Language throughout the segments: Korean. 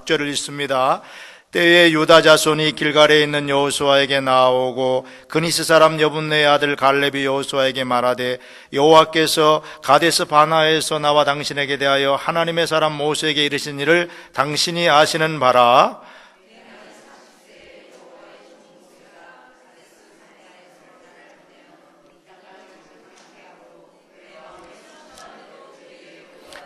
6절을 읽습니다. 때에 유다 자손이 길갈에 있는 여호수아에게 나오고 그니스 사람 여분네의 아들 갈렙이 여호수아에게 말하되 여호와께서 가데스 바나에서 나와 당신에게 대하여 하나님의 사람 모세에게 이르신 일을 당신이 아시는 바라.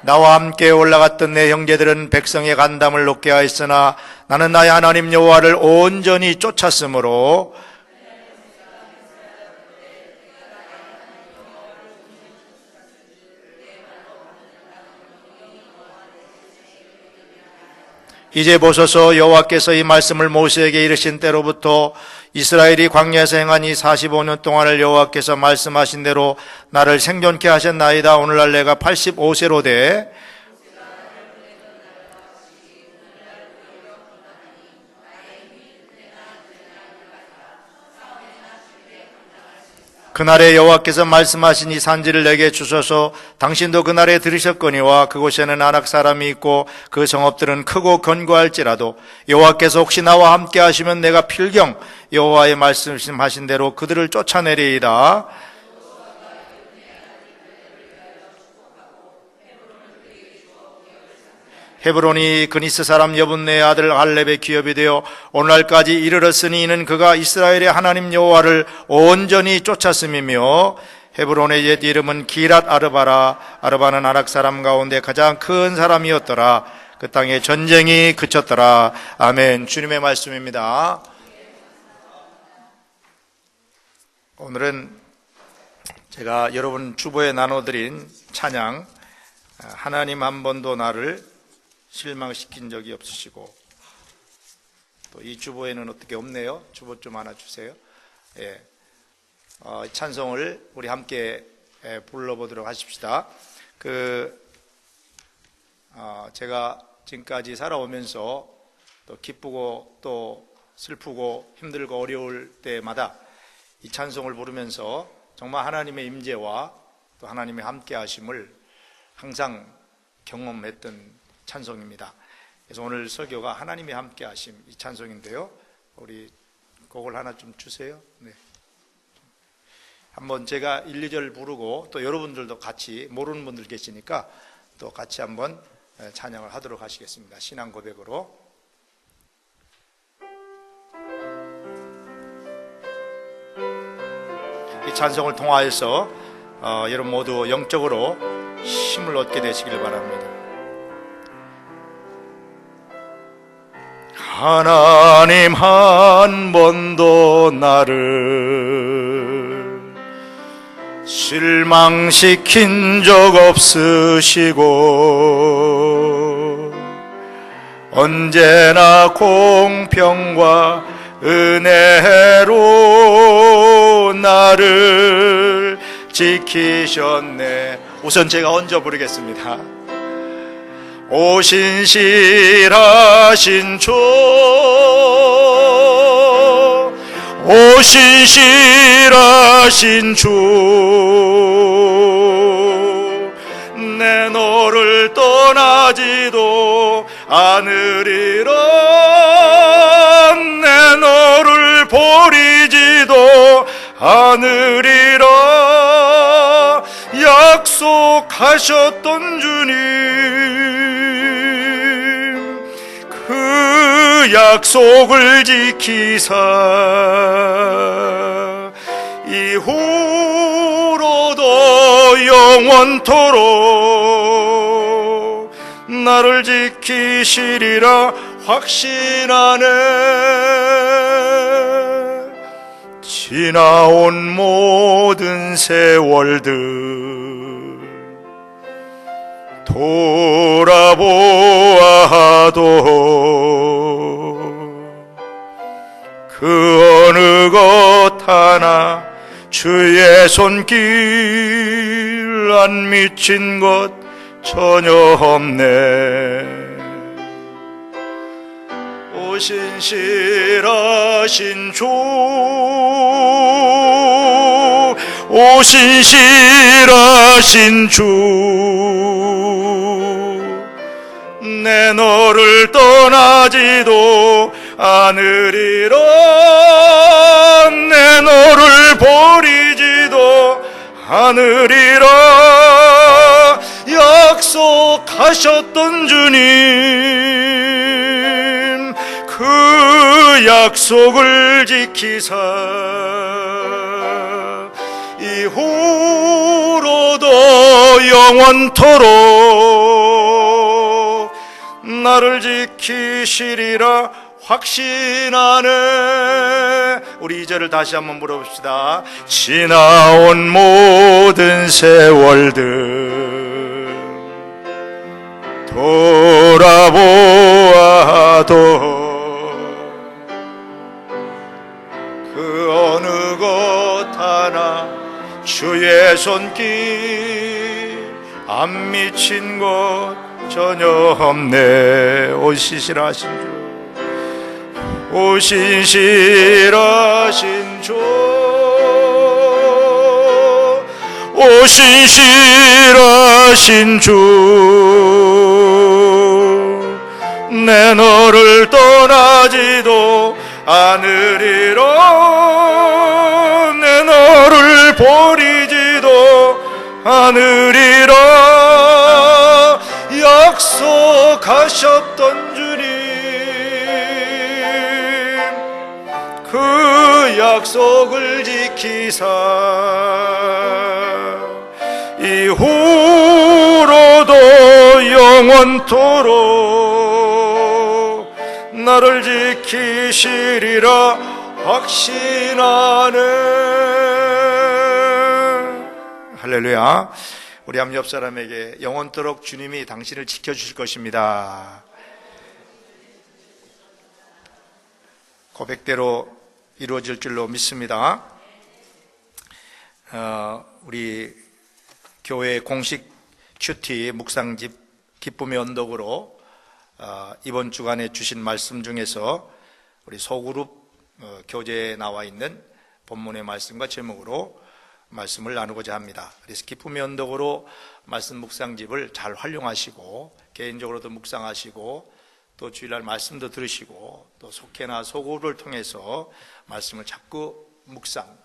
나와 함께 올라갔던 내 형제들은 백성의 간담을 높게 하였으나 나는 나의 하나님 여호와를 온전히 쫓았으므로 이제 보소서, 여호와께서 이 말씀을 모세에게 이르신 때로부터 이스라엘이 광야에서 행한 이 45년 동안을 여호와께서 말씀하신 대로 나를 생존케 하셨나이다. 오늘날 내가 85세로 돼 그날에 여호와께서 말씀하신 이 산지를 내게 주소서. 당신도 그날에 들으셨거니와 그곳에는 아낙 사람이 있고 그 성읍들은 크고 견고할지라도 여호와께서 혹시 나와 함께 하시면 내가 필경 여호와의 말씀하신 대로 그들을 쫓아내리이다. 헤브론이 그니스 사람 여분네의 아들 갈렙의 기업이 되어 오늘날까지 이르렀으니 이는 그가 이스라엘의 하나님 여호와를 온전히 쫓았음이며 헤브론의 옛 이름은 기랏 아르바라. 아르바는 아낙 사람 가운데 가장 큰 사람이었더라. 그 땅에 전쟁이 그쳤더라. 아멘. 주님의 말씀입니다. 오늘은 제가 여러분 주보에 나눠드린 찬양, 하나님 한 번도 나를 실망시킨 적이 없으시고, 또 이 주보에는 어떻게 없네요. 주보 좀 하나 주세요. 예. 찬송을 우리 함께 불러보도록 하십시다. 제가 지금까지 살아오면서 또 기쁘고 또 슬프고 힘들고 어려울 때마다 이 찬송을 부르면서 정말 하나님의 임재와 또 하나님의 함께 하심을 항상 경험했던 찬송입니다. 그래서 오늘 설교가 하나님의 함께 하심 이 찬송인데요. 우리 곡을 하나 좀 주세요. 네. 한번 제가 1, 2절 부르고 또 여러분들도 같이 모르는 분들 계시니까 또 같이 한번 찬양을 하도록 하시겠습니다. 신앙 고백으로. 이 찬송을 통하여서 여러분 모두 영적으로 힘을 얻게 되시길 바랍니다. 하나님 한 번도 나를 실망시킨 적 없으시고 언제나 공평과 은혜로 나를 지키셨네. 우선 제가 얹어 부르겠습니다. 오 신실하신 주, 오 신실하신 주, 내 너를 떠나지도 않으리라. 내 너를 버리지도 않으리라. 약속하셨던 주님, 그 약속을 지키사 이후로도 영원토록 나를 지키시리라 확신하네. 지나온 모든 세월들 돌아보아도 그 어느 것 하나 주의 손길 안 미친 것 전혀 없네. 오 신실하신 주, 오 신실하신 주, 내 내 너를 떠나지도 않으리라. 내 너를 버리지도 않으리라. 약속하셨던 주님, 그 약속을 지키사 이후로도 영원토록 나를 지키시리라 확신하네. 우리 2절을 다시 한번 물어봅시다. 지나온 모든 세월들 돌아보아도 그 어느 것 하나 주의 손길 안 미친 것 전혀 없네. 오 신실하신 주, 오 신실하신 주, 오 신실하신 주, 내 너를 떠나지도 않으리라. 내 너를 버리지도 않으리라. 약속하셨던 주님, 그 약속을 지키사 이후로도 영원토록 나를 지키시리라 확신하네. 할렐루야. 우리 한번 옆 사람에게 영원토록 주님이 당신을 지켜주실 것입니다. 고백대로 이루어질 줄로 믿습니다. 우리 교회 공식 큐티 묵상집 기쁨의 언덕으로 이번 주간에 주신 말씀 중에서 우리 소그룹 교재에 나와 있는 본문의 말씀과 제목으로 말씀을 나누고자 합니다. 그래서 기쁨의 언덕으로 말씀 묵상집을 잘 활용하시고 개인적으로도 묵상하시고 또 주일날 말씀도 들으시고 또 속회나 소그룹을 통해서 말씀을 자꾸 묵상,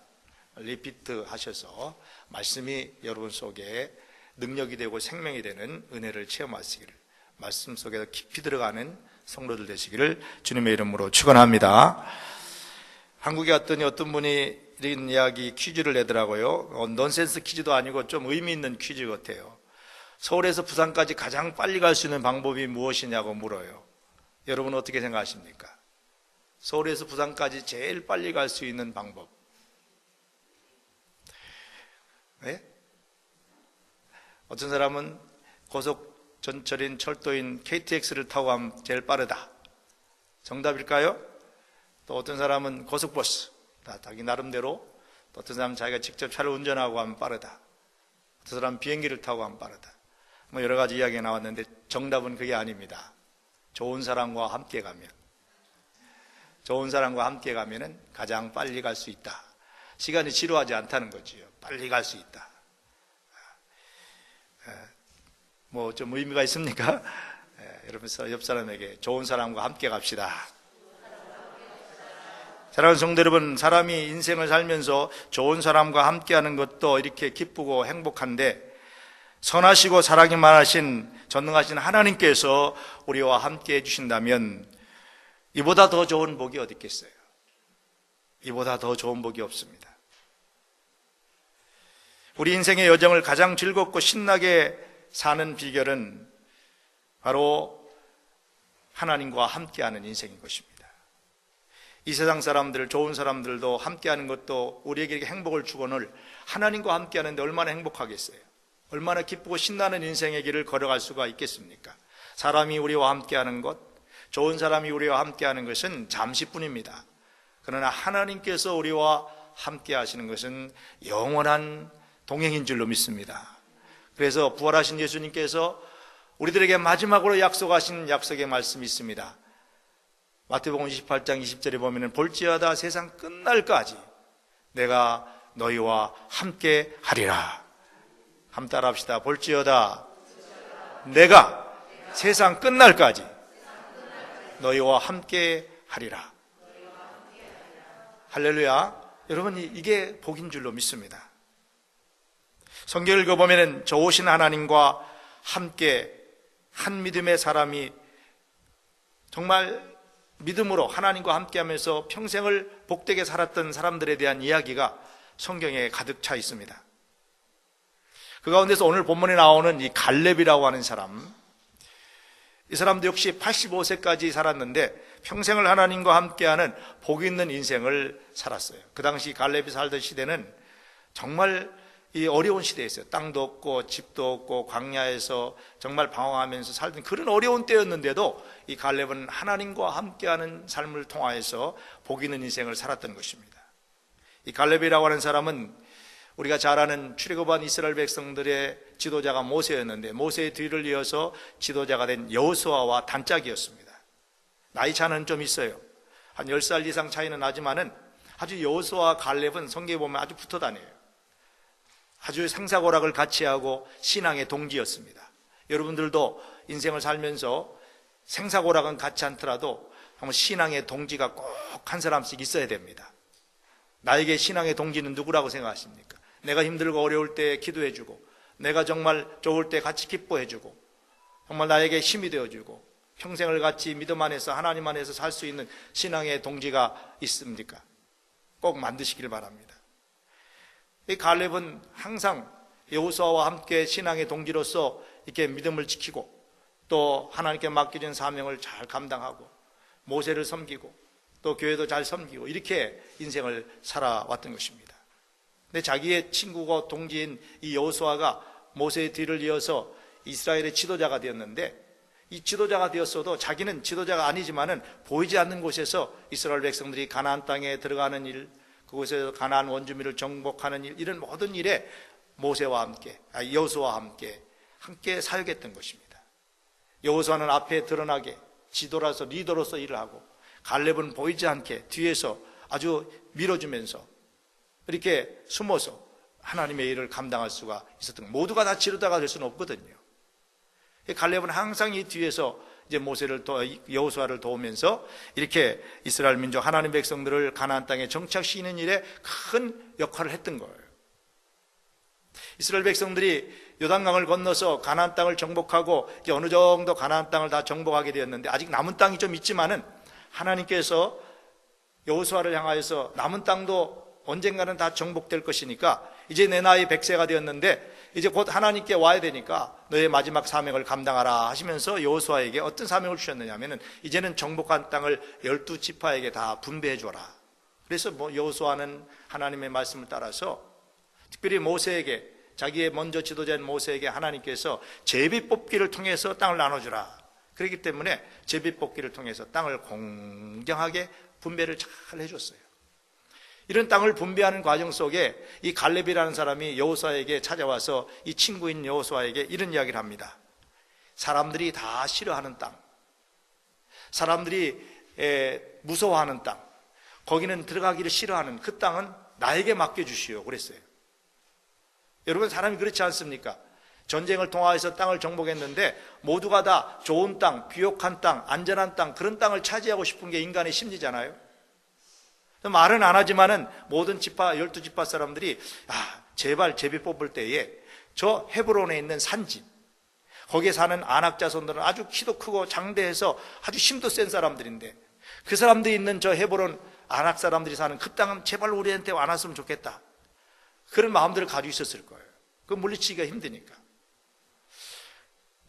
리피트 하셔서 말씀이 여러분 속에 능력이 되고 생명이 되는 은혜를 체험하시기를, 말씀 속에서 깊이 들어가는 성도들 되시기를 주님의 이름으로 축원합니다. 한국에 갔더니 어떤 분이 이런 이야기 퀴즈를 내더라고요. 넌센스 퀴즈도 아니고 좀 의미 있는 퀴즈 같아요. 서울에서 부산까지 가장 빨리 갈 수 있는 방법이 무엇이냐고 물어요. 여러분 어떻게 생각하십니까? 서울에서 부산까지 제일 빨리 갈 수 있는 방법. 네? 어떤 사람은 고속 전철인 철도인 KTX를 타고 가면 제일 빠르다. 정답일까요? 또 어떤 사람은 고속버스, 자기 나름대로. 또 어떤 사람은 자기가 직접 차를 운전하고 하면 빠르다. 어떤 사람은 비행기를 타고 하면 빠르다. 뭐 여러 가지 이야기가 나왔는데 정답은 그게 아닙니다. 좋은 사람과 함께 가면, 좋은 사람과 함께 가면은 가장 빨리 갈 수 있다. 시간이 지루하지 않다는 거지요. 빨리 갈 수 있다. 뭐 좀 의미가 있습니까? 여러분 옆 사람에게 좋은 사람과 함께 갑시다. 사랑하는 성도 여러분, 사람이 인생을 살면서 좋은 사람과 함께하는 것도 이렇게 기쁘고 행복한데 선하시고 사랑이 많으신 전능하신 하나님께서 우리와 함께 해주신다면 이보다 더 좋은 복이 어디 있겠어요? 이보다 더 좋은 복이 없습니다. 우리 인생의 여정을 가장 즐겁고 신나게 사는 비결은 바로 하나님과 함께하는 인생인 것입니다. 이 세상 사람들, 좋은 사람들도 함께하는 것도 우리에게 행복을 주거늘 하나님과 함께하는데 얼마나 행복하겠어요? 얼마나 기쁘고 신나는 인생의 길을 걸어갈 수가 있겠습니까? 사람이 우리와 함께하는 것, 좋은 사람이 우리와 함께하는 것은 잠시뿐입니다. 그러나 하나님께서 우리와 함께하시는 것은 영원한 동행인 줄로 믿습니다. 그래서 부활하신 예수님께서 우리들에게 마지막으로 약속하신 약속의 말씀이 있습니다. 마태복음 28장 20절에 보면 볼지어다 세상 끝날까지 내가 너희와 함께 하리라. 함 따라 합시다. 볼지어다 내가 세상 끝날까지 너희와 함께 하리라. 할렐루야. 여러분, 이게 복인 줄로 믿습니다. 성경을 읽어보면 좋으신 하나님과 함께 한 믿음의 사람이 정말 믿음으로 하나님과 함께 하면서 평생을 복되게 살았던 사람들에 대한 이야기가 성경에 가득 차 있습니다. 그 가운데서 오늘 본문에 나오는 이 갈렙이라고 하는 사람, 이 사람도 역시 85세까지 살았는데 평생을 하나님과 함께하는 복 있는 인생을 살았어요. 그 당시 갈렙이 살던 시대는 정말 이 어려운 시대였어요. 땅도 없고 집도 없고 광야에서 정말 방황하면서 살던 그런 어려운 때였는데도 이 갈렙은 하나님과 함께하는 삶을 통하여서 복 있는 인생을 살았던 것입니다. 이 갈렙이라고 하는 사람은 우리가 잘 아는 출애굽한 이스라엘 백성들의 지도자가 모세였는데 모세의 뒤를 이어서 지도자가 된 여호수아와 단짝이었습니다. 나이 차는 좀 있어요. 한 10살 이상 차이는 나지만은 아주 여호수아와 갈렙은 성경에 보면 아주 붙어 다녀요. 아주 생사고락을 같이 하고 신앙의 동지였습니다. 여러분들도 인생을 살면서 생사고락은 같이 않더라도 정말 신앙의 동지가 꼭 한 사람씩 있어야 됩니다. 나에게 신앙의 동지는 누구라고 생각하십니까? 내가 힘들고 어려울 때 기도해주고, 내가 정말 좋을 때 같이 기뻐해주고, 정말 나에게 힘이 되어주고, 평생을 같이 믿음 안에서 하나님 안에서 살 수 있는 신앙의 동지가 있습니까? 꼭 만드시길 바랍니다. 이 갈렙은 항상 여호수아와 함께 신앙의 동지로서 이렇게 믿음을 지키고 또 하나님께 맡겨진 사명을 잘 감당하고 모세를 섬기고 또 교회도 잘 섬기고 이렇게 인생을 살아왔던 것입니다. 근데 자기의 친구고 동지인 이 여호수아가 모세의 뒤를 이어서 이스라엘의 지도자가 되었는데 이 지도자가 되었어도 자기는 지도자가 아니지만은 보이지 않는 곳에서 이스라엘 백성들이 가나안 땅에 들어가는 일, 그곳에서 가나안 원주민을 정복하는 일, 이런 모든 일에 모세와 함께, 여호수아와 함께 사역했던 것입니다. 여호수아는 앞에 드러나게 지도라서 리더로서 일을 하고 갈렙은 보이지 않게 뒤에서 아주 밀어주면서 이렇게 숨어서 하나님의 일을 감당할 수가 있었던, 모두가 다 지도자가 될 수는 없거든요. 갈렙은 항상 이 뒤에서 이제 여호수아를 도우면서 이렇게 이스라엘 민족 하나님 백성들을 가나안 땅에 정착시키는 일에 큰 역할을 했던 거예요. 이스라엘 백성들이 요단강을 건너서 가나안 땅을 정복하고 이제 어느 정도 가나안 땅을 다 정복하게 되었는데 아직 남은 땅이 좀 있지만은 하나님께서 여호수아를 향하여서 남은 땅도 언젠가는 다 정복될 것이니까 이제 내 나이 100세가 되었는데 이제 곧 하나님께 와야 되니까 너의 마지막 사명을 감당하라 하시면서 여호수아에게 어떤 사명을 주셨느냐 하면은 이제는 정복한 땅을 12지파에게 다 분배해 줘라. 그래서 여호수아는 하나님의 말씀을 따라서 특별히 모세에게, 자기의 먼저 지도자인 모세에게 하나님께서 제비 뽑기를 통해서 땅을 나눠주라. 그렇기 때문에 제비 뽑기를 통해서 땅을 공정하게 분배를 잘 해줬어요. 이런 땅을 분배하는 과정 속에 이 갈렙이라는 사람이 여호수아에게 찾아와서 이 친구인 여호수아에게 이런 이야기를 합니다. 사람들이 다 싫어하는 땅, 사람들이 무서워하는 땅, 거기는 들어가기를 싫어하는 그 땅은 나에게 맡겨주시오 그랬어요. 여러분, 사람이 그렇지 않습니까? 전쟁을 통하여서 땅을 정복했는데 모두가 다 좋은 땅, 비옥한 땅, 안전한 땅, 그런 땅을 차지하고 싶은 게 인간의 심리잖아요. 말은 안 하지만은 모든 지파, 12지파 사람들이 제발 제비 뽑을 때에 저 헤브론에 있는 산집, 거기에 사는 아낙 자손들은 아주 키도 크고 장대해서 아주 힘도 센 사람들인데 그 사람들이 있는 저 헤브론 아낙 사람들이 사는 그 땅은 제발 우리한테 안 왔으면 좋겠다, 그런 마음들을 가지고 있었을 거예요. 그 물리치기가 힘드니까.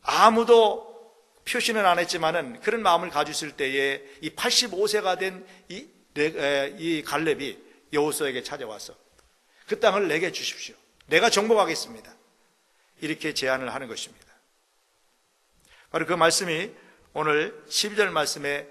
아무도 표시는 안 했지만은 그런 마음을 가지고 있을 때에 이 85세가 된 이 갈렙이 여호수아에게 찾아와서 그 땅을 내게 주십시오, 내가 정복하겠습니다, 이렇게 제안을 하는 것입니다. 바로 그 말씀이 오늘 12절 말씀의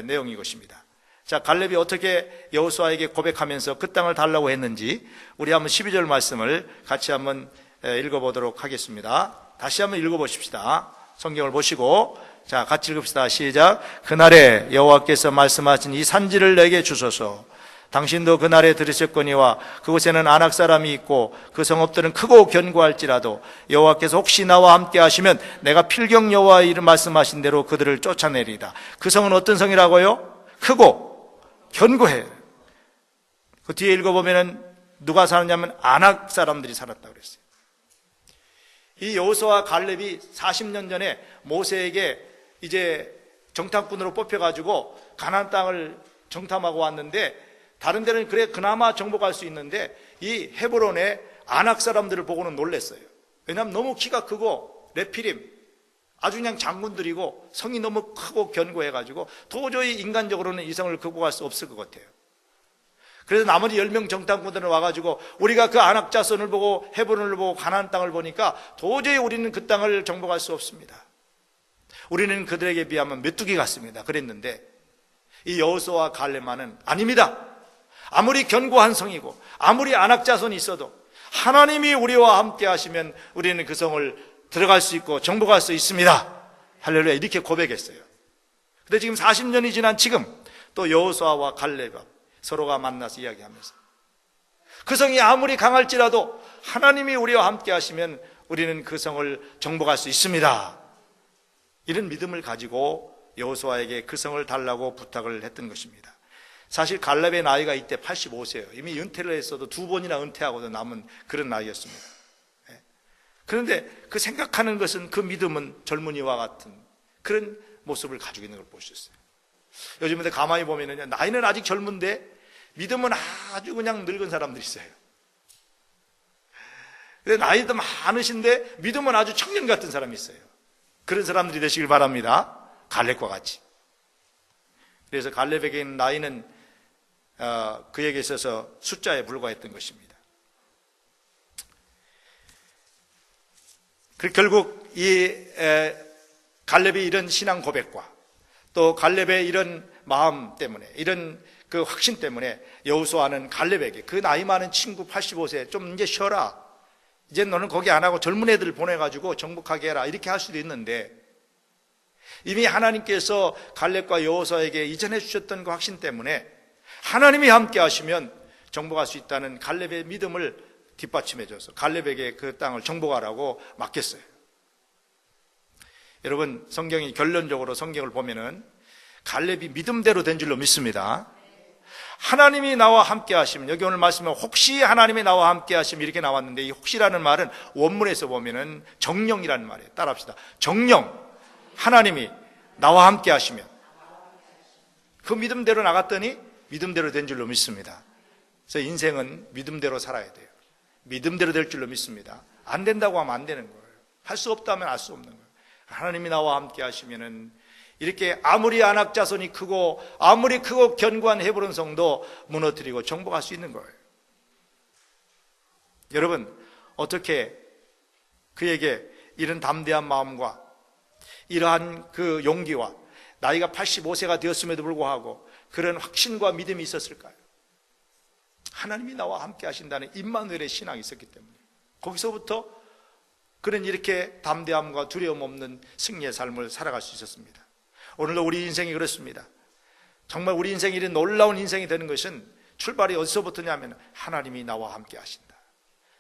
내용이 것입니다. 자, 갈렙이 어떻게 여호수아에게 고백하면서 그 땅을 달라고 했는지 우리 한번 12절 말씀을 같이 한번 읽어보도록 하겠습니다. 다시 한번 읽어보십시다. 성경을 보시고 자, 같이 읽읍시다. 시작. 그날에 여호와께서 말씀하신 이 산지를 내게 주소서. 당신도 그날에 들으셨거니와 그곳에는 아낙 사람이 있고 그 성읍들은 크고 견고할지라도 여호와께서 혹시 나와 함께 하시면 내가 필경 여호와의 이름 말씀하신 대로 그들을 쫓아내리이다. 그 성은 어떤 성이라고요? 크고 견고해. 그 뒤에 읽어보면은 누가 살았냐면 아낙 사람들이 살았다고 그랬어요. 이 여호수아와 갈렙이 40년 전에 모세에게 이제 정탐꾼으로 뽑혀가지고 가나안 땅을 정탐하고 왔는데, 다른 데는 그래 그나마 정복할 수 있는데 이 헤브론의 아낙 사람들을 보고는 놀랐어요. 왜냐하면 너무 키가 크고 레피림, 아주 그냥 장군들이고 성이 너무 크고 견고해가지고 도저히 인간적으로는 이 성을 극복할 수 없을 것 같아요. 그래서 나머지 10명 정탐꾼들은 와가지고 우리가 그 아낙 자손을 보고 헤브론을 보고 가나안 땅을 보니까 도저히 우리는 그 땅을 정복할 수 없습니다. 우리는 그들에게 비하면 메뚜기 같습니다. 그랬는데 이 여호수아와 갈렙만은 아닙니다. 아무리 견고한 성이고 아무리 아낙 자손이 있어도 하나님이 우리와 함께 하시면 우리는 그 성을 들어갈 수 있고 정복할 수 있습니다. 할렐루야, 이렇게 고백했어요. 근데 지금 40년이 지난 지금 또 여호수아와 갈렙 서로가 만나서 이야기하면서 그 성이 아무리 강할지라도 하나님이 우리와 함께 하시면 우리는 그 성을 정복할 수 있습니다. 이런 믿음을 가지고 여호수아에게 그 성을 달라고 부탁을 했던 것입니다. 사실 갈렙의 나이가 이때 85세예요. 이미 은퇴를 했어도 2번이나 은퇴하고도 남은 그런 나이였습니다. 그런데 그 생각하는 것은, 그 믿음은 젊은이와 같은 그런 모습을 가지고 있는 걸 볼 수 있어요. 요즘에 가만히 보면은요, 나이는 아직 젊은데 믿음은 아주 그냥 늙은 사람들이 있어요. 근데 나이도 많으신데 믿음은 아주 청년 같은 사람이 있어요. 그런 사람들이 되시길 바랍니다. 갈렙과 같이. 그래서 갈렙에게 있는 나이는 그에게 있어서 숫자에 불과했던 것입니다. 결국 이 갈렙의 이런 신앙 고백과 또 갈렙의 이런 마음 때문에, 이런 그 확신 때문에 여호수아는 갈렙에게, 그 나이 많은 친구 85세 좀 이제 쉬어라, 이제 너는 거기 안 하고 젊은 애들 보내가지고 정복하게 해라, 이렇게 할 수도 있는데, 이미 하나님께서 갈렙과 여호수아에게 이전해 주셨던 그 확신 때문에 하나님이 함께 하시면 정복할 수 있다는 갈렙의 믿음을 뒷받침해 줘서 갈렙에게 그 땅을 정복하라고 맡겼어요. 여러분, 성경이 결론적으로 성경을 보면은 갈렙이 믿음대로 된 줄로 믿습니다. 하나님이 나와 함께 하시면, 여기 오늘 말씀에 혹시 하나님이 나와 함께 하시면 이렇게 나왔는데, 이 혹시라는 말은 원문에서 보면은 정령이라는 말이에요. 따라합시다. 정령, 하나님이 나와 함께 하시면. 그 믿음대로 나갔더니 믿음대로 된 줄로 믿습니다. 그래서 인생은 믿음대로 살아야 돼요. 믿음대로 될 줄로 믿습니다. 안 된다고 하면 안 되는 거예요. 할 수 없다면 할 수 없는 거예요. 하나님이 나와 함께 하시면은 이렇게 아무리 아낙 자손이 크고 아무리 크고 견고한 헤브론 성도 무너뜨리고 정복할 수 있는 거예요. 여러분, 어떻게 그에게 이런 담대한 마음과 이러한 그 용기와 나이가 85세가 되었음에도 불구하고 그런 확신과 믿음이 있었을까요? 하나님이 나와 함께 하신다는 임마누엘의 신앙이 있었기 때문에 거기서부터 그런 이렇게 담대함과 두려움 없는 승리의 삶을 살아갈 수 있었습니다. 오늘도 우리 인생이 그렇습니다. 정말 우리 인생이 이런 놀라운 인생이 되는 것은 출발이 어디서부터냐면 하나님이 나와 함께 하신다,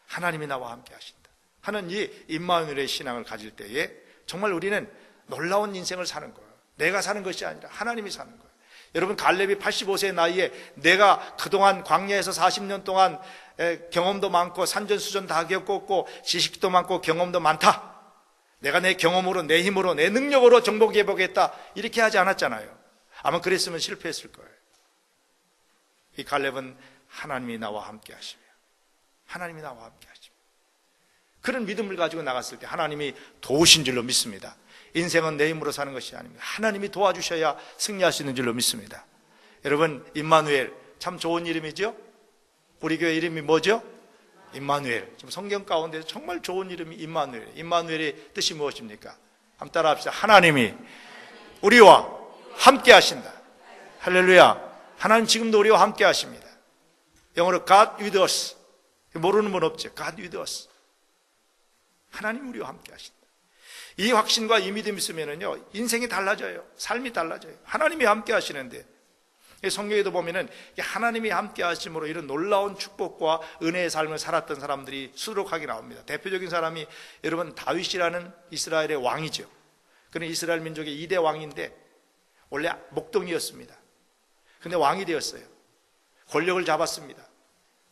하나님이 나와 함께 하신다 하는 이 임마누엘의 신앙을 가질 때에 정말 우리는 놀라운 인생을 사는 거예요. 내가 사는 것이 아니라 하나님이 사는 거예요. 여러분, 갈렙이 85세 나이에 내가 그동안 광야에서 40년 동안 경험도 많고 산전수전 다 겪었고 지식도 많고 경험도 많다, 내가 내 경험으로, 내 힘으로, 내 능력으로 정복해 보겠다, 이렇게 하지 않았잖아요. 아마 그랬으면 실패했을 거예요. 이 갈렙은 하나님이 나와 함께 하시며, 하나님이 나와 함께 하시며, 그런 믿음을 가지고 나갔을 때 하나님이 도우신 줄로 믿습니다. 인생은 내 힘으로 사는 것이 아닙니다. 하나님이 도와주셔야 승리할 수 있는 줄로 믿습니다. 여러분, 임마누엘 참 좋은 이름이죠? 우리 교회 이름이 뭐죠? 임마누엘. 지금 성경 가운데 정말 좋은 이름이 임마누엘. 임마누엘의 뜻이 무엇입니까? 한번 따라 합시다. 하나님이 우리와 함께 하신다. 할렐루야. 하나님 지금도 우리와 함께 하십니다. 영어로 God with us. 모르는 분 없죠? God with us. 하나님 우리와 함께 하신다. 이 확신과 이 믿음이 있으면요, 인생이 달라져요. 삶이 달라져요. 하나님이 함께 하시는데 성경에도 보면은 하나님이 함께 하심으로 이런 놀라운 축복과 은혜의 삶을 살았던 사람들이 수두룩하게 나옵니다. 대표적인 사람이 여러분 다윗이라는 이스라엘의 왕이죠. 그는 이스라엘 민족의 2대 왕인데 원래 목동이었습니다. 근데 왕이 되었어요. 권력을 잡았습니다.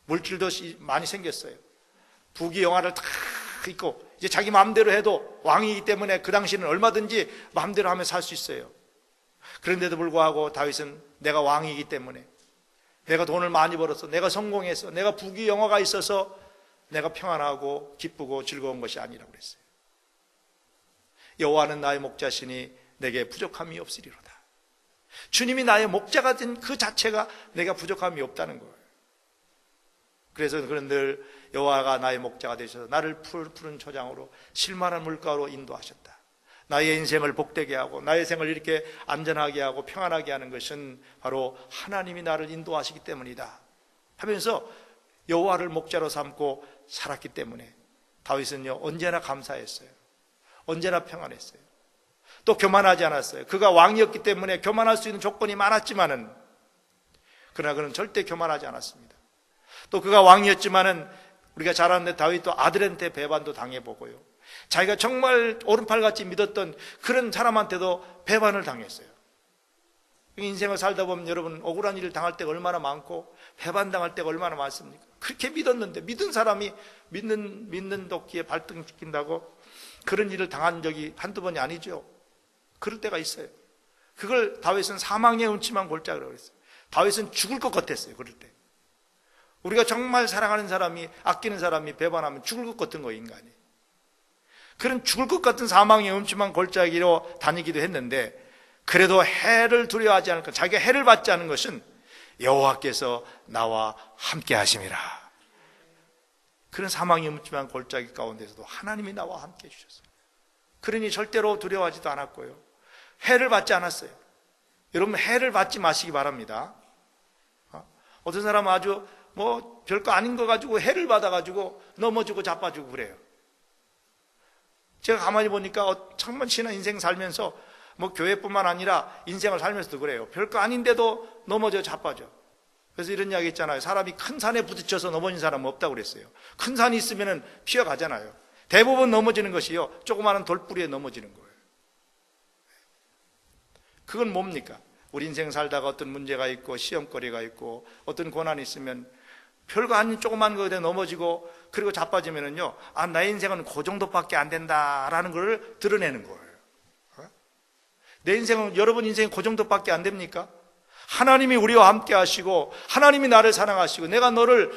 물질도 많이 생겼어요. 부귀영화를 다 있고 이제 자기 마음대로 해도 왕이기 때문에 그 당시는 얼마든지 마음대로 하며 살 수 있어요. 그런데도 불구하고 다윗은 내가 왕이기 때문에, 내가 돈을 많이 벌어서, 내가 성공해서, 내가 부귀영화가 있어서 내가 평안하고 기쁘고 즐거운 것이 아니라고 그랬어요. 여호와는 나의 목자시니 내게 부족함이 없으리로다. 주님이 나의 목자가 된 그 자체가 내가 부족함이 없다는 거예요. 그래서 그는 늘 여호와가 나의 목자가 되셔서 나를 푸른 초장으로 실만한 물가로 인도하셨다. 나의 인생을 복되게 하고 나의 생을 이렇게 안전하게 하고 평안하게 하는 것은 바로 하나님이 나를 인도하시기 때문이다 하면서 여호와를 목자로 삼고 살았기 때문에 다윗은요 언제나 감사했어요. 언제나 평안했어요. 또 교만하지 않았어요. 그가 왕이었기 때문에 교만할 수 있는 조건이 많았지만은 그러나 그는 절대 교만하지 않았습니다. 또 그가 왕이었지만은 우리가 잘 아는데 다윗도 아들한테 배반도 당해보고요, 자기가 정말 오른팔같이 믿었던 그런 사람한테도 배반을 당했어요. 인생을 살다 보면 여러분 억울한 일을 당할 때가 얼마나 많고 배반당할 때가 얼마나 많습니까? 그렇게 믿었는데 믿은 사람이 믿는 도끼에 발등 찍힌다고 그런 일을 당한 적이 한두 번이 아니죠. 그럴 때가 있어요. 그걸 다윗은 사망의 음침한 골짜기라고 그랬어요. 다윗은 죽을 것 같았어요. 그럴 때 우리가 정말 사랑하는 사람이, 아끼는 사람이 배반하면 죽을 것 같은 거예요, 인간이. 그런 죽을 것 같은 사망의 음침한 골짜기로 다니기도 했는데 그래도 해를 두려워하지 않을 것, 자기가 해를 받지 않은 것은 여호와께서 나와 함께 하심이라. 그런 사망의 음침한 골짜기 가운데서도 하나님이 나와 함께 해주셨어요. 그러니 절대로 두려워하지도 않았고요, 해를 받지 않았어요. 여러분 해를 받지 마시기 바랍니다. 어떤 사람은 아주 별거 아닌 거 가지고 해를 받아가지고 넘어지고 자빠지고 그래요. 제가 가만히 보니까 정말 신앙 인생 살면서 교회뿐만 아니라 인생을 살면서도 그래요. 별거 아닌데도 넘어져 자빠져. 그래서 이런 이야기 있잖아요. 사람이 큰 산에 부딪혀서 넘어진 사람은 없다고 그랬어요. 큰 산이 있으면 피어가잖아요. 대부분 넘어지는 것이요, 조그마한 돌뿌리에 넘어지는 거예요. 그건 뭡니까? 우리 인생 살다가 어떤 문제가 있고 시험거리가 있고 어떤 고난이 있으면 별거 아닌 조그만 거에 넘어지고 그리고 자빠지면은요, 나의 인생은 그 정도밖에 안 된다라는 걸 드러내는 거예요. 내 인생은, 여러분 인생이 그 정도밖에 안 됩니까? 하나님이 우리와 함께 하시고 하나님이 나를 사랑하시고 내가 너를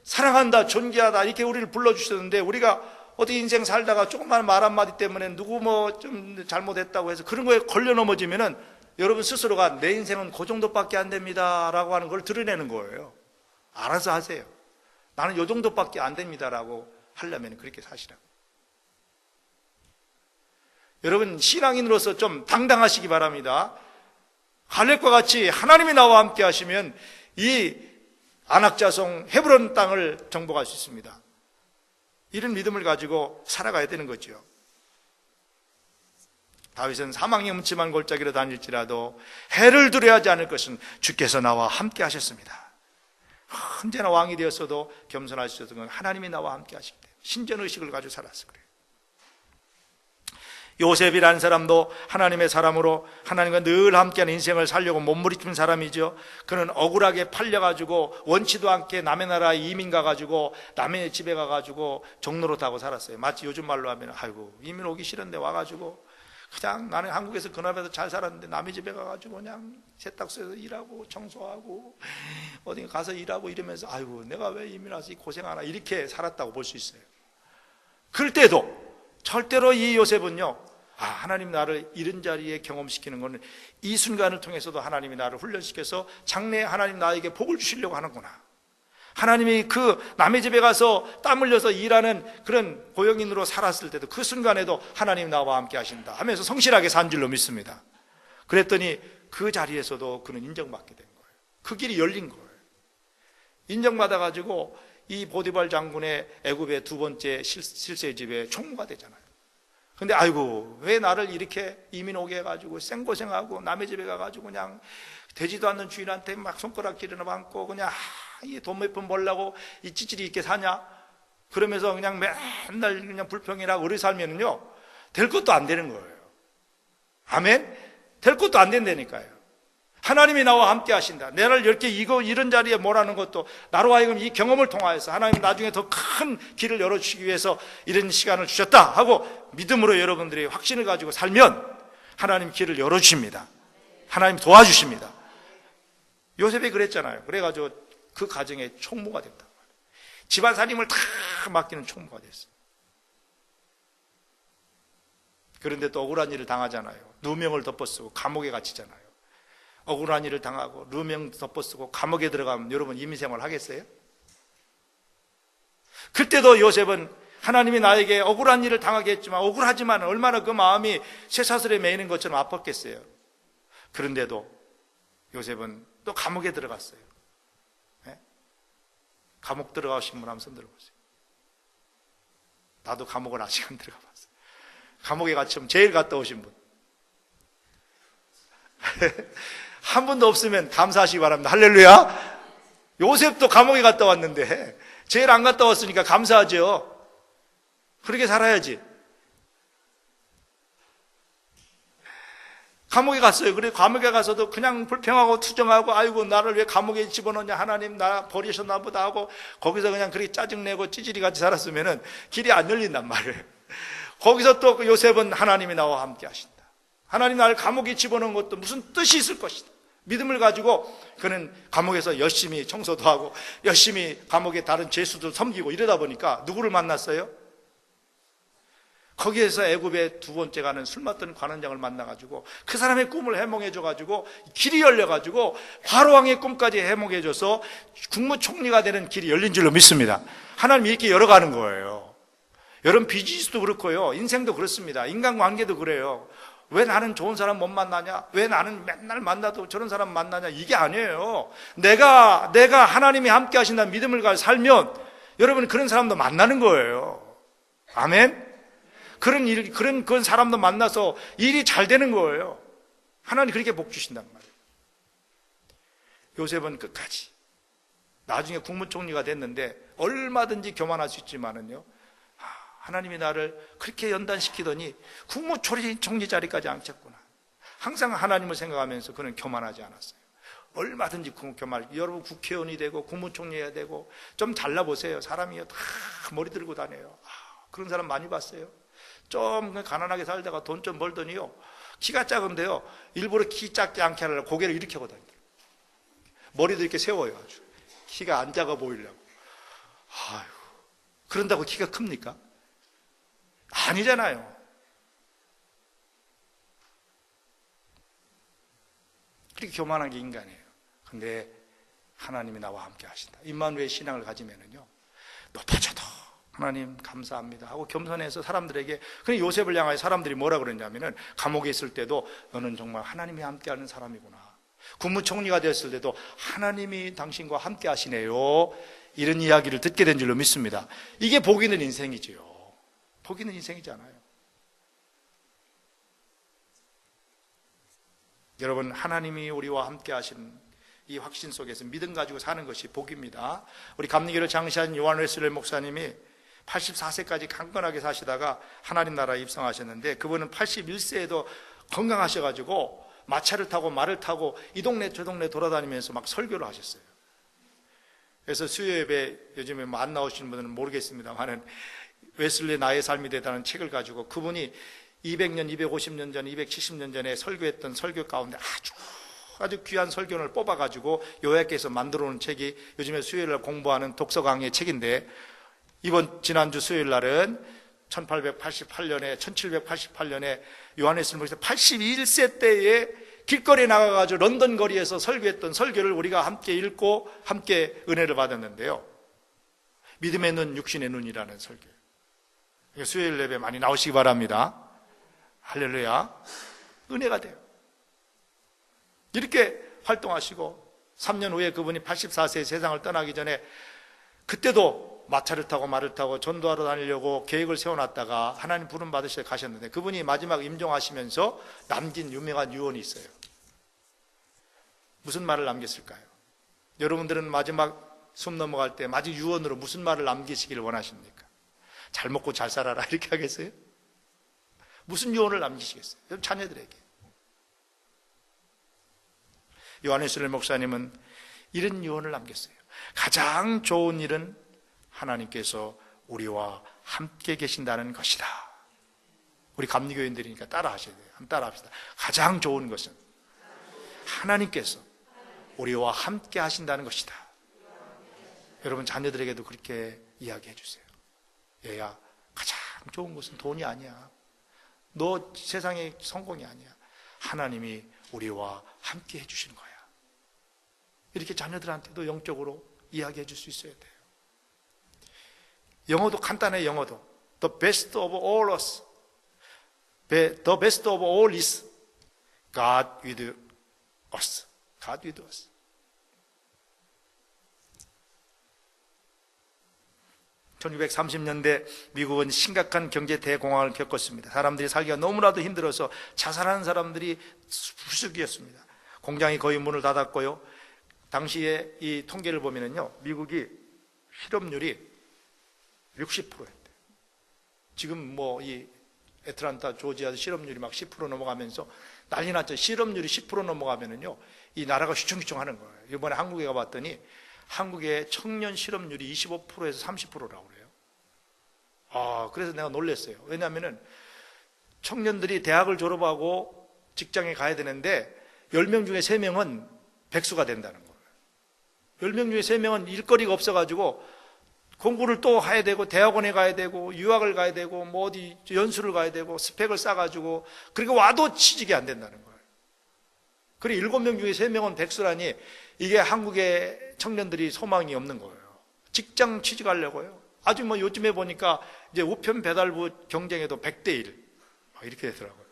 사랑한다, 존귀하다 이렇게 우리를 불러주셨는데 우리가 어디 인생 살다가 조그만 말 한마디 때문에 누구 좀 잘못했다고 해서 그런 거에 걸려 넘어지면은 여러분 스스로가 내 인생은 그 정도밖에 안 됩니다 라고 하는 걸 드러내는 거예요. 알아서 하세요. 나는 요 정도밖에 안 됩니다라고 하려면 그렇게 사시라고. 여러분 신앙인으로서 좀 당당하시기 바랍니다. 갈렙과 같이 하나님이 나와 함께 하시면 이 안악자성 헤브론 땅을 정복할 수 있습니다. 이런 믿음을 가지고 살아가야 되는 거죠. 다윗은 사망의 음침한 골짜기로 다닐지라도 해를 두려워하지 않을 것은 주께서 나와 함께 하셨습니다. 언제나 왕이 되었어도 겸손하셨던 건 하나님이 나와 함께 하시기 때문에 신전의식을 가지고 살았어. 그래요. 요셉이라는 사람도 하나님의 사람으로 하나님과 늘 함께하는 인생을 살려고 몸부림친 사람이죠. 그는 억울하게 팔려가지고 원치도 않게 남의 나라에 이민 가가지고 남의 집에 가가지고 종노릇하고 살았어요. 마치 요즘 말로 하면 아이고 이민 오기 싫은데 와가지고 그냥 나는 한국에서 근업해서 잘 살았는데 남의 집에 가가지고 그냥 세탁소에서 일하고 청소하고 어디 가서 일하고 이러면서 아이고 내가 왜 이민 와서 고생하나 이렇게 살았다고 볼 수 있어요. 그럴 때도 절대로 이 요셉은요, 하나님 나를 이런 자리에 경험시키는 것은 이 순간을 통해서도 하나님이 나를 훈련시켜서 장래에 하나님 나에게 복을 주시려고 하는구나. 하나님이 그 남의 집에 가서 땀 흘려서 일하는 그런 고용인으로 살았을 때도 그 순간에도 하나님 나와 함께 하신다 하면서 성실하게 산 줄로 믿습니다. 그랬더니 그 자리에서도 그는 인정받게 된 거예요. 그 길이 열린 거예요. 인정받아가지고 이 보디발 장군의 애굽의 두 번째 실세 집에 총무가 되잖아요. 근데 아이고 왜 나를 이렇게 이민 오게 해가지고 생고생하고 남의 집에 가가지고 그냥 되지도 않는 주인한테 막 손가락질이나 받고 그냥 이 돈 몇 푼 벌려고 이 찌질이 있게 사냐? 그러면서 그냥 맨날 그냥 불평이나 오래 살면은요 될 것도 안 되는 거예요. 아멘? 될 것도 안 된다니까요. 하나님이 나와 함께 하신다. 나를 이렇게 이런 자리에 몰아넣는 것도 나로 하여금 이 경험을 통하여서 하나님 나중에 더 큰 길을 열어주시기 위해서 이런 시간을 주셨다 하고 믿음으로 여러분들이 확신을 가지고 살면 하나님 길을 열어주십니다. 하나님 도와주십니다. 요셉이 그랬잖아요. 그래가지고 그 가정의 총무가 됐다. 집안 살림을 다 맡기는 총무가 됐어요. 그런데 또 억울한 일을 당하잖아요. 누명을 덮어쓰고 감옥에 갇히잖아요. 억울한 일을 당하고 누명 덮어쓰고 감옥에 들어가면 여러분 임의생활 하겠어요? 그때도 요셉은 하나님이 나에게 억울한 일을 당하게 했지만 억울하지만 얼마나 그 마음이 쇠사슬에 매이는 것처럼 아팠겠어요. 그런데도 요셉은 또 감옥에 들어갔어요. 네? 감옥 들어가신 분 한번 손 들어보세요. 나도 감옥을 아직 안 들어가 봤어요. 감옥에 갇히면 제일 갔다 오신 분. 한 분도 없으면 감사하시기 바랍니다. 할렐루야. 요셉도 감옥에 갔다 왔는데 제일 안 갔다 왔으니까 감사하죠. 그렇게 살아야지. 감옥에 갔어요. 그래 감옥에 가서도 그냥 불평하고 투정하고 아이고 나를 왜 감옥에 집어넣냐 하나님 나 버리셨나 보다 하고 거기서 그냥 그렇게 짜증내고 찌질이 같이 살았으면은 길이 안 열린단 말이에요. 거기서 또 요셉은 하나님이 나와 함께 하신다. 하나님 나를 감옥에 집어넣은 것도 무슨 뜻이 있을 것이다. 믿음을 가지고 그는 감옥에서 열심히 청소도 하고 열심히 감옥에 다른 죄수도 섬기고 이러다 보니까 누구를 만났어요? 거기에서 애굽의 두 번째 가는 술 맡던 관원장을 만나가지고 그 사람의 꿈을 해몽해줘가지고 길이 열려가지고 바로왕의 꿈까지 해몽해줘서 국무총리가 되는 길이 열린 줄로 믿습니다. 하나님이 이렇게 열어가는 거예요. 여러분 비즈니스도 그렇고요. 인생도 그렇습니다. 인간관계도 그래요. 왜 나는 좋은 사람 못 만나냐? 왜 나는 맨날 만나도 저런 사람 만나냐? 이게 아니에요. 내가 하나님이 함께 하신다는 믿음을 가지고 살면 여러분 그런 사람도 만나는 거예요. 아멘? 그런 사람도 만나서 일이 잘 되는 거예요. 하나님 그렇게 복 주신단 말이에요. 요셉은 끝까지 나중에 국무총리가 됐는데 얼마든지 교만할 수 있지만은요. 하나님이 나를 그렇게 연단시키더니 국무총리 자리까지 앉혔구나. 항상 하나님을 생각하면서 그는 교만하지 않았어요. 얼마든지 교만. 여러분 국회의원이 되고 국무총리가 되고 좀 잘나보세요. 사람이 다 머리 들고 다녀요. 그런 사람 많이 봤어요. 좀 가난하게 살다가 돈 좀 벌더니요. 키가 작은데요. 일부러 키 작지 않게 하려고 고개를 이렇게 하고 다니더라고요. 머리도 이렇게 세워요. 아주. 키가 안 작아 보이려고. 아유, 그런다고 키가 큽니까? 아니잖아요. 그렇게 교만한 게 인간이에요. 근데 하나님이 나와 함께 하신다. 임마누엘 신앙을 가지면은요, 높아져도 하나님 감사합니다 하고 겸손해서 사람들에게. 그래 요셉을 향하여 사람들이 뭐라 그랬냐면은 감옥에 있을 때도 너는 정말 하나님이 함께하는 사람이구나. 국무총리가 되었을 때도 하나님이 당신과 함께 하시네요. 이런 이야기를 듣게 된 줄로 믿습니다. 이게 복 있는 인생이지요. 복 있는 인생이잖아요. 여러분 하나님이 우리와 함께 하신 이 확신 속에서 믿음 가지고 사는 것이 복입니다. 우리 감리교를 창시한 요한 웨슬리 목사님이 84세까지 강건하게 사시다가 하나님 나라에 입성하셨는데 그분은 81세에도 건강하셔가지고 마차를 타고 말을 타고 이 동네 저 동네 돌아다니면서 막 설교를 하셨어요. 그래서 수요예배 요즘에 안 나오시는 분들은 모르겠습니다만은 웨슬리 나의 삶이 되다는 책을 가지고 그분이 200년, 250년 전, 270년 전에 설교했던 설교 가운데 아주 귀한 설교를 뽑아가지고 요약해서 만들어 놓은 책이 요즘에 수요일날 공부하는 독서 강의 책인데 지난주 수요일 날은 1788년에 요한에서 81세 때에 길거리에 나가가지고 런던 거리에서 설교했던 설교를 우리가 함께 읽고 함께 은혜를 받았는데요. 믿음의 눈, 육신의 눈이라는 설교. 수요일 예배 많이 나오시기 바랍니다. 할렐루야. 은혜가 돼요. 이렇게 활동하시고 3년 후에 그분이 84세에 세상을 떠나기 전에 그때도 마차를 타고 말을 타고 전도하러 다니려고 계획을 세워놨다가 하나님 부름 받으셔서 가셨는데 그분이 마지막 임종하시면서 남긴 유명한 유언이 있어요. 무슨 말을 남겼을까요? 여러분들은 마지막 숨 넘어갈 때 마지막 유언으로 무슨 말을 남기시길 원하십니까? 잘 먹고 잘 살아라 이렇게 하겠어요? 무슨 유언을 남기시겠어요? 여러분 자녀들에게. 요한웨슬리 목사님은 이런 유언을 남겼어요. 가장 좋은 일은 하나님께서 우리와 함께 계신다는 것이다. 우리 감리교인들이니까 따라 하셔야 돼요. 한번 따라 합시다. 가장 좋은 것은 하나님께서 우리와 함께 하신다는 것이다. 여러분 자녀들에게도 그렇게 이야기해 주세요. 얘야, 가장 좋은 것은 돈이 아니야. 너 세상의 성공이 아니야. 하나님이 우리와 함께 해주시는 거야. 이렇게 자녀들한테도 영적으로 이야기해 줄 수 있어야 돼요. 영어도 간단해. 영어도 The best of all us, The best of all is God with us. God with us. (1930년대) 미국은 심각한 경제 대공황을 겪었습니다. 사람들이 살기가 너무나도 힘들어서 자살하는 사람들이 수수기였습니다. 공장이 거의 문을 닫았고요. 당시에 이 통계를 보면은요, 미국이 실업률이 60%였대요. 지금 뭐 이 애틀란타, 조지아 실업률이 막 10% 넘어가면서 난리 났죠. 실업률이 10% 넘어가면은요, 이 나라가 휘청휘청 하는 거예요. 이번에 한국에 가봤더니 한국의 청년 실업률이 25%에서 30%라고 그래요. 그래서 내가 놀랐어요. 왜냐하면은 청년들이 대학을 졸업하고 직장에 가야 되는데 10명 중에 3명은 백수가 된다는 거예요. 10명 중에 3명은 일거리가 없어가지고 공부를 또 해야 되고 대학원에 가야 되고 유학을 가야 되고 뭐 어디 연수를 가야 되고 스펙을 쌓아가지고 그리고 와도 취직이 안 된다는 거예요. 그리고 7명 중에 3명은 백수라니 이게 한국의 청년들이 소망이 없는 거예요. 직장 취직하려고요. 아주 뭐 요즘에 보니까 이제 우편 배달부 경쟁에도 100대 1 이렇게 되더라고요.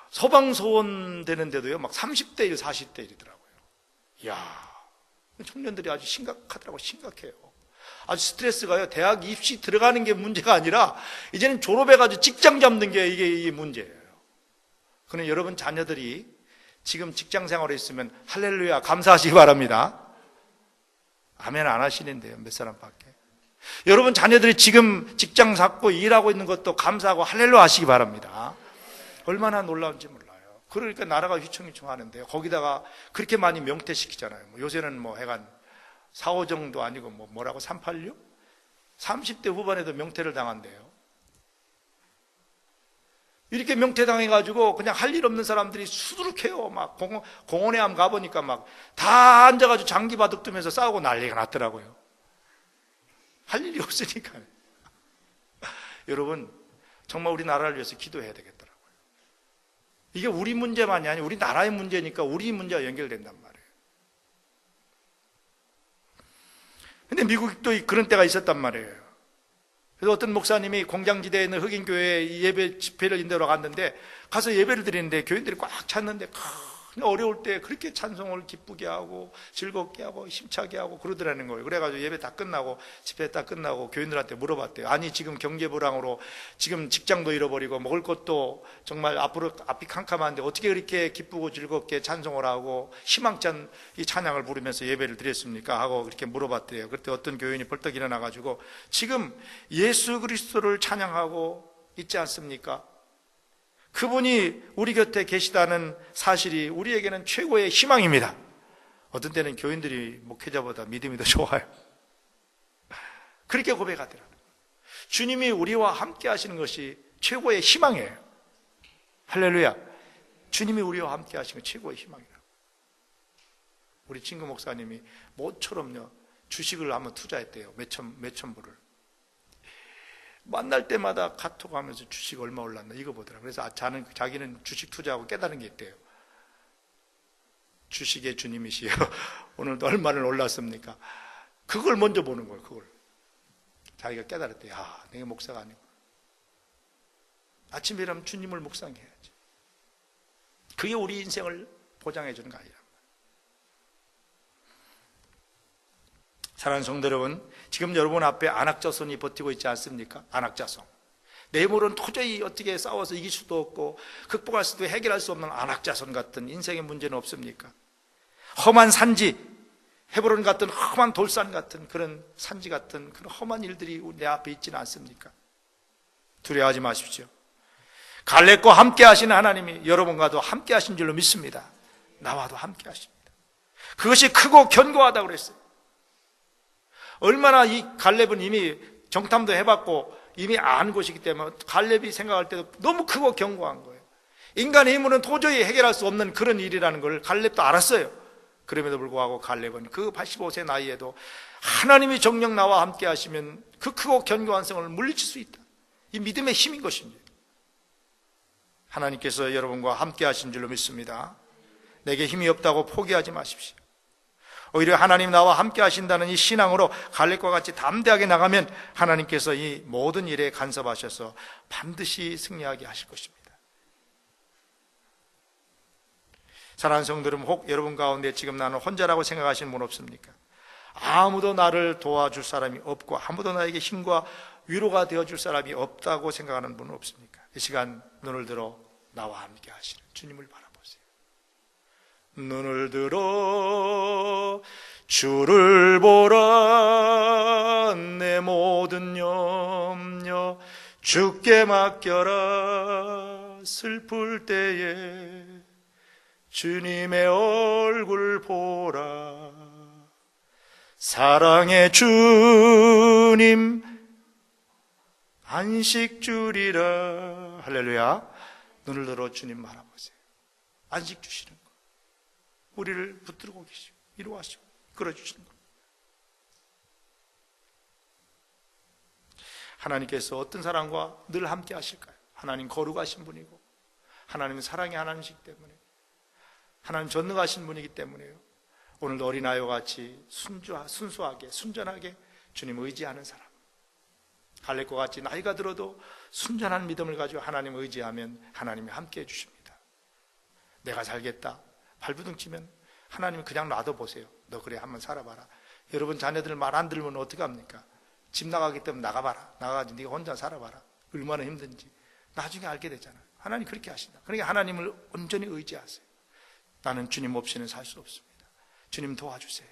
소방소원 되는데도요 막 30대 1, 40대 1이더라고요. 이야, 청년들이 아주 심각하더라고요. 심각해요. 아주 스트레스가요. 대학 입시 들어가는 게 문제가 아니라 이제는 졸업해가지고 직장 잡는 게 이게 문제예요. 그러나 여러분 자녀들이 지금 직장 생활에 있으면 할렐루야 감사하시기 바랍니다. 아멘 안 하시는데요, 몇 사람밖에. 여러분 자녀들이 지금 직장 잡고 일하고 있는 것도 감사하고 할렐루야 하시기 바랍니다. 얼마나 놀라운지 몰라요. 그러니까 나라가 휘청휘청 하는데요. 거기다가 그렇게 많이 명퇴시키잖아요. 요새는 뭐 해간 4, 5 정도 아니고 뭐라고 386? 30대 후반에도 명퇴를 당한대요. 이렇게 명퇴당해가지고 그냥 할 일 없는 사람들이 수두룩해요. 막 공원에 한번 가보니까 막 다 앉아가지고 장기 바둑 두면서 싸우고 난리가 났더라고요. 할 일이 없으니까. 여러분 정말 우리 나라를 위해서 기도해야 되겠더라고요. 이게 우리 문제만이 아니고 우리 나라의 문제니까 우리 문제와 연결된단 말이에요. 근데 미국도 그런 때가 있었단 말이에요. 그래서 어떤 목사님이 공장지대에 있는 흑인교회에 예배 집회를 인도하러 갔는데 가서 예배를 드리는데 교인들이 꽉 찼는데 어려울 때 그렇게 찬송을 기쁘게 하고 즐겁게 하고 힘차게 하고 그러더라는 거예요. 그래가지고 예배 다 끝나고 집회 다 끝나고 교인들한테 물어봤대요. 아니 지금 경제 불황으로 지금 직장도 잃어버리고 먹을 것도 정말 앞으로 앞이 캄캄한데 어떻게 그렇게 기쁘고 즐겁게 찬송을 하고 희망찬 이 찬양을 부르면서 예배를 드렸습니까? 하고 그렇게 물어봤대요. 그때 어떤 교인이 벌떡 일어나가지고 지금 예수 그리스도를 찬양하고 있지 않습니까? 그분이 우리 곁에 계시다는 사실이 우리에게는 최고의 희망입니다. 어떤 때는 교인들이 목회자보다 믿음이 더 좋아요. 그렇게 고백하더라고요. 주님이 우리와 함께 하시는 것이 최고의 희망이에요. 할렐루야. 주님이 우리와 함께 하시는 게 최고의 희망이라고. 우리 친구 목사님이 모처럼요 주식을 한번 투자했대요. 몇천 불을. 만날 때마다 카톡 하면서 주식 얼마 올랐나 이거 보더라고요. 그래서 자기는 주식 투자하고 깨달은 게 있대요. 주식의 주님이시여 오늘도 얼마를 올랐습니까? 그걸 먼저 보는 거예요. 그걸 자기가 깨달았대요. 내가 목사가 아니고 아침에 일어나면 주님을 묵상해야지. 그게 우리 인생을 보장해 주는 거 아니라. 사랑하는 성도 여러분, 지금 여러분 앞에 안악자손이 버티고 있지 않습니까? 안악자손. 내물은 도저히 어떻게 싸워서 이길 수도 없고 극복할 수도 해결할 수 없는 안악자손 같은 인생의 문제는 없습니까? 험한 산지, 헤브론 같은 험한 돌산 같은 그런 산지 같은 그런 험한 일들이 내 앞에 있지는 않습니까? 두려워하지 마십시오. 갈렙과 함께 하시는 하나님이 여러분과도 함께 하신 줄로 믿습니다. 나와도 함께 하십니다. 그것이 크고 견고하다고 그랬어요. 얼마나 이 갈렙은 이미 정탐도 해봤고 이미 아는 것이기 때문에 갈렙이 생각할 때도 너무 크고 견고한 거예요. 인간의 힘으로는 도저히 해결할 수 없는 그런 일이라는 걸 갈렙도 알았어요. 그럼에도 불구하고 갈렙은 그 85세 나이에도 하나님이 정녕 나와 함께 하시면 그 크고 견고한 성을 물리칠 수 있다. 이 믿음의 힘인 것입니다. 하나님께서 여러분과 함께 하신 줄로 믿습니다. 내게 힘이 없다고 포기하지 마십시오. 오히려 하나님 나와 함께 하신다는 이 신앙으로 갈렙과 같이 담대하게 나가면 하나님께서 이 모든 일에 간섭하셔서 반드시 승리하게 하실 것입니다. 사랑하는 성도들, 혹 여러분 가운데 지금 나는 혼자라고 생각하시는 분 없습니까? 아무도 나를 도와줄 사람이 없고 아무도 나에게 힘과 위로가 되어줄 사람이 없다고 생각하는 분은 없습니까? 이 시간 눈을 들어 나와 함께 하시는 주님을 바라보세요. 눈을 들어 주를 보라. 내 모든 염려 주께 맡겨라. 슬플 때에 주님의 얼굴 보라. 사랑의 주님 안식 주리라. 할렐루야. 눈을 들어 주님 바라보세요. 안식 주시는 것, 우리를 붙들고 계시고 위로하시고 끌어주시는 것. 하나님께서 어떤 사람과 늘 함께 하실까요? 하나님 거룩하신 분이고 하나님은 사랑의 하나님이시기 때문에, 하나님 전능하신 분이기 때문에요. 오늘도 어린아이와 같이 순수하게 순전하게 주님 의지하는 사람, 갈렙과 같이 나이가 들어도 순전한 믿음을 가지고 하나님을 의지하면 하나님이 함께 해주십니다. 내가 살겠다 발부둥 치면 하나님이 그냥 놔둬보세요. 너 그래 한번 살아봐라. 여러분 자녀들 말 안 들으면 어떻게 합니까? 집 나가기 때문에 나가봐라. 나가가지고 네가 혼자 살아봐라. 얼마나 힘든지 나중에 알게 되잖아요. 하나님 그렇게 하신다. 그러니까 하나님을 온전히 의지하세요. 나는 주님 없이는 살 수 없습니다. 주님 도와주세요.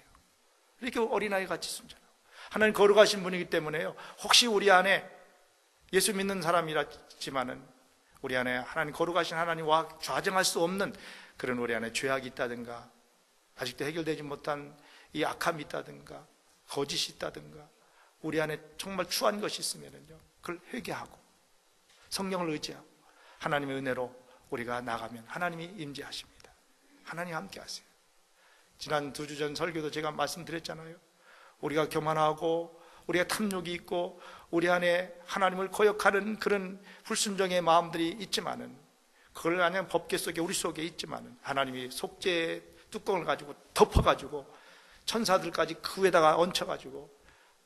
이렇게 어린아이 같이 순전하고, 하나님 거룩하신 분이기 때문에요. 혹시 우리 안에 예수 믿는 사람이라지만은 우리 안에 하나님 거룩하신 하나님과 좌정할 수 없는 그런 우리 안에 죄악이 있다든가, 아직도 해결되지 못한 이 악함이 있다든가, 거짓이 있다든가, 우리 안에 정말 추한 것이 있으면요, 그걸 회개하고 성령을 의지하고 하나님의 은혜로 우리가 나가면 하나님이 임재하십니다. 하나님 함께 하세요. 지난 2주 전 설교도 제가 말씀드렸잖아요. 우리가 교만하고 우리가 탐욕이 있고 우리 안에 하나님을 거역하는 그런 불순종의 마음들이 있지만은, 그걸 그냥 법계 속에 우리 속에 있지만은 하나님이 속죄의 뚜껑을 가지고 덮어가지고 천사들까지 그 위에다가 얹혀가지고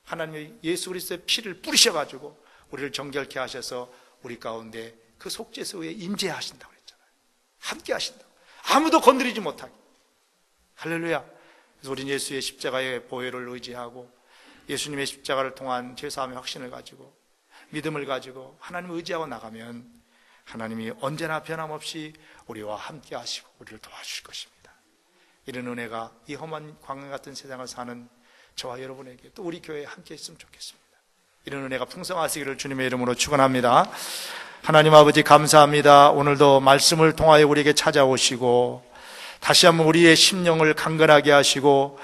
하나님의 예수 그리스도의 피를 뿌리셔가지고 우리를 정결케 하셔서 우리 가운데 그 속죄소에 임재하신다고 그랬잖아요. 함께 하신다고, 아무도 건드리지 못하게. 할렐루야. 그래서 우리는 예수의 십자가의 보혈을 의지하고 예수님의 십자가를 통한 죄사함의 확신을 가지고 믿음을 가지고 하나님을 의지하고 나가면 하나님이 언제나 변함없이 우리와 함께 하시고 우리를 도와주실 것입니다. 이런 은혜가 이 험한 광야 같은 세상을 사는 저와 여러분에게, 또 우리 교회에 함께 있으면 좋겠습니다. 이런 은혜가 풍성하시기를 주님의 이름으로 축원합니다. 하나님 아버지 감사합니다. 오늘도 말씀을 통하여 우리에게 찾아오시고 다시 한번 우리의 심령을 강건하게 하시고